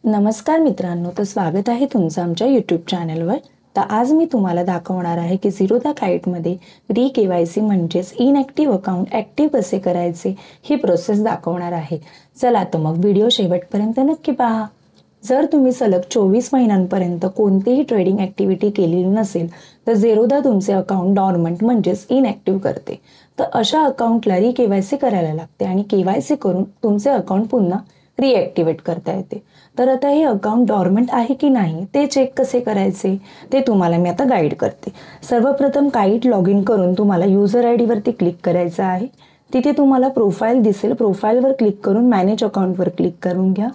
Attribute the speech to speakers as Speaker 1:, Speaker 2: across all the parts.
Speaker 1: नमस्कार मित्रांनो, तर स्वागत आहे तुमचं आमच्या यूट्यूब चॅनलवर। तर आज मी तुम्हाला दाखवणार आहे की झिरोधा काईटमध्ये री-केवायसी म्हणजेच इनॲक्टिव्ह अकाउंट ॲक्टिव्ह कसे करायचे ही प्रोसेस दाखवणार आहे। चला तर मग व्हिडिओ शेवटपर्यंत नक्की पहा। जर तुम्ही सलग 24 महिन्यांपर्यंत कोणतीही ट्रेडिंग ॲक्टिव्हिटी केलेली नसेल तर झिरोधा तुमचे अकाउंट डॉर्मंट म्हणजेच इनॲक्टिव्ह करते। तर अशा अकाउंटला री-केवायसी करायला लागते आणि केवायसी करून तुमचे अकाउंट पुन्हा रिॲक्टिवेट करता येते। तर आता हे अकाउंट डॉर्मंट आहे की नाही ते चेक कसे करायचे ते तुम्हाला मी आता गाईड करते। सर्वप्रथम काईट लॉग इन करून तुम्हाला यूजर आय डीवरती क्लिक करायचं आहे। तिथे तुम्हाला प्रोफाईल दिसेल, प्रोफाईलवर क्लिक करून मॅनेज अकाउंटवर क्लिक करून घ्या।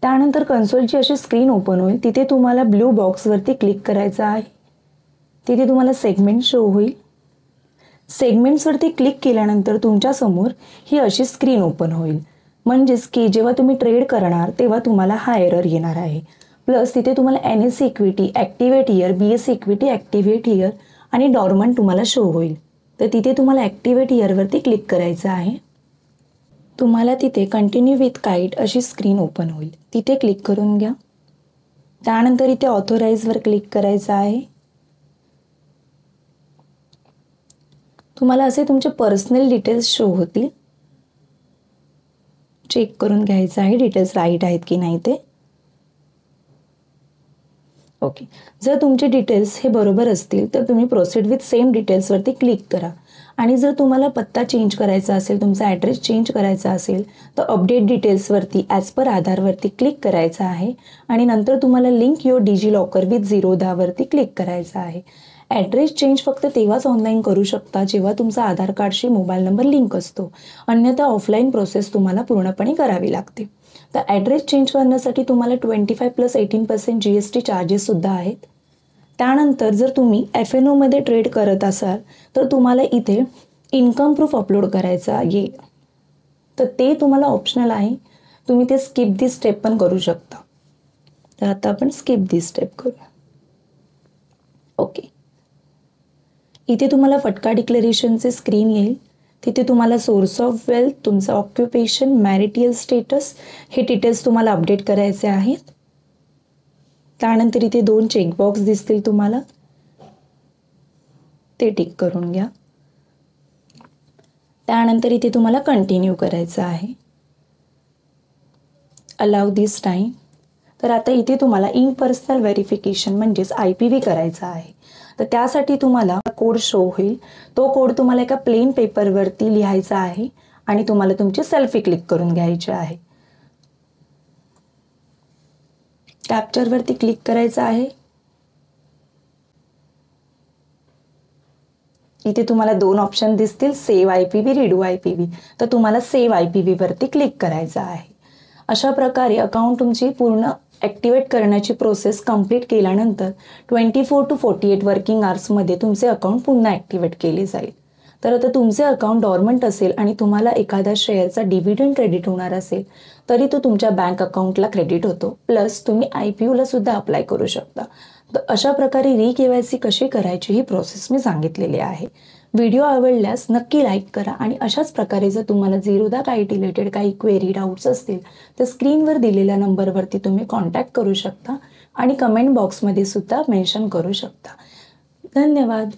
Speaker 1: त्यानंतर कन्सोलची अशी स्क्रीन ओपन होईल। तिथे तुम्हाला ब्लू बॉक्सवरती क्लिक करायचं आहे। तिथे तुम्हाला सेगमेंट शो होईल। सेगमेंट्सवरती क्लिक केल्यानंतर तुमच्या समोर ही अशी स्क्रीन ओपन होईल। म्हणजेच की जेव्हा तुम्ही ट्रेड करणार तेव्हा तुम्हाला हा एरर येणार आहे। प्लस तिथे तुम्हाला NSC equity activate here, BSc equity activate here आणि डॉर्मंट तुम्हाला शो होईल। तर तिथे तुम्हाला ॲक्टिवेट हिअरवरती क्लिक करायचं आहे। तुम्हाला तिथे कंटिन्यू विथ काईट अशी स्क्रीन ओपन होईल। तिथे क्लिक करून घ्या। त्यानंतर इथे ऑथोराइजवर क्लिक करायचं आहे। तुम्हाला असे तुमचे पर्सनल डिटेल्स शो होतील। चेक करून घ्यायचं आहे डिटेल्स राईट आहेत की नाही ते। ओके, जर तुमचे डिटेल्स हे बरोबर असतील तर तुम्ही प्रोसीड विथ सेम डिटेल्सवरती क्लिक करा। आणि जर तुम्हाला पत्ता चेंज करायचा असेल, तुमचा ॲड्रेस चेंज करायचा असेल तर अपडेट डिटेल्सवरती ॲज पर आधारवरती क्लिक करायचं आहे आणि नंतर तुम्हाला लिंक युअर डिजिलॉकर विथ झिरोधावरती क्लिक करायचं आहे। ॲड्रेस चेंज फक्त तेव्हाच ऑनलाईन करू शकता जेव्हा तुमचा आधार कार्डशी मोबाईल नंबर लिंक असतो, अन्यथा ऑफलाईन प्रोसेस तुम्हाला पूर्णपणे करावी लागते। तर ॲड्रेस चेंज करण्यासाठी तुम्हाला 25+18% GST चार्जेससुद्धा आहेत। त्यानंतर जर तुम्ही FNOमध्ये ट्रेड करत असाल तर तुम्हाला इथे इन्कम प्रूफ अपलोड करायचा येईल। तर ते तुम्हाला ऑप्शनल आहे, तुम्ही ते स्किप दिस स्टेप पण करू शकता। तर आता आपण स्किप दिस स्टेप करू। ओके, इथे तुम्हाला फटका डिक्लेरेशनचे स्क्रीन येईल। तिथे तुम्हाला सोर्स ऑफ वेल्थ, तुमचं ऑक्युपेशन, मॅरिटियल स्टेटस हे डिटेल्स तुम्हाला अपडेट करायचे आहेत। त्यानंतर इथे 2 चेकबॉक्स दिसतील तुम्हाला, ते टिक करून घ्या। त्यानंतर इथे तुम्हाला कंटिन्यू करायचं आहे, अलाउ दिस टाइम। तर आता इथे तुम्हाला इन पर्सनल व्हेरिफिकेशन म्हणजेच IPV करायचा आहे। तर त्यासाठी तुम्हाला कोड शो होईल। तो कोड तुम्हाला एका प्लेन पेपरवरती लिहायचा आहे आणि तुम्हाला तुमची सेल्फी क्लिक करून घ्यायची आहे। कॅप्चरवरती क्लिक करायचं आहे। इथे तुम्हाला 2 ऑप्शन दिसतील, सेव्ह IPV, रिडू IPV। तर तुम्हाला सेव्ह IPV वरती क्लिक करायचं आहे। अशा प्रकारे अकाउंट तुमची पूर्ण ॲक्टिवेट करण्याची प्रोसेस कंप्लीट केल्यानंतर 24 to 48 वर्किंग आवर्समध्ये तुमचे अकाउंट पुन्हा ॲक्टिवेट केले जाईल। तर आता तुमचे अकाउंट डॉर्मंट असेल आणि तुम्हाला एखाद्या शेअरचा डिव्हिडंड क्रेडिट होणार असेल तरी तो तुमच्या बँक अकाउंटला क्रेडिट होतो। प्लस तुम्ही IPOला सुद्धा अप्लाय करू शकता। तर अशा प्रकारे री-केवायसी कशी करायची ही प्रोसेस मी सांगितलेली आहे। व्हिडिओ आवडल्यास नक्की लाईक करा आणि अशाच प्रकारे जर तुम्हाला झिरोधा काईट रिलेटेड काही क्वेरी डाऊट्स असतील तर स्क्रीनवर दिलेल्या नंबरवरती तुम्ही कॉन्टॅक्ट करू शकता आणि कमेंट बॉक्समध्ये सुद्धा मेन्शन करू शकता। धन्यवाद।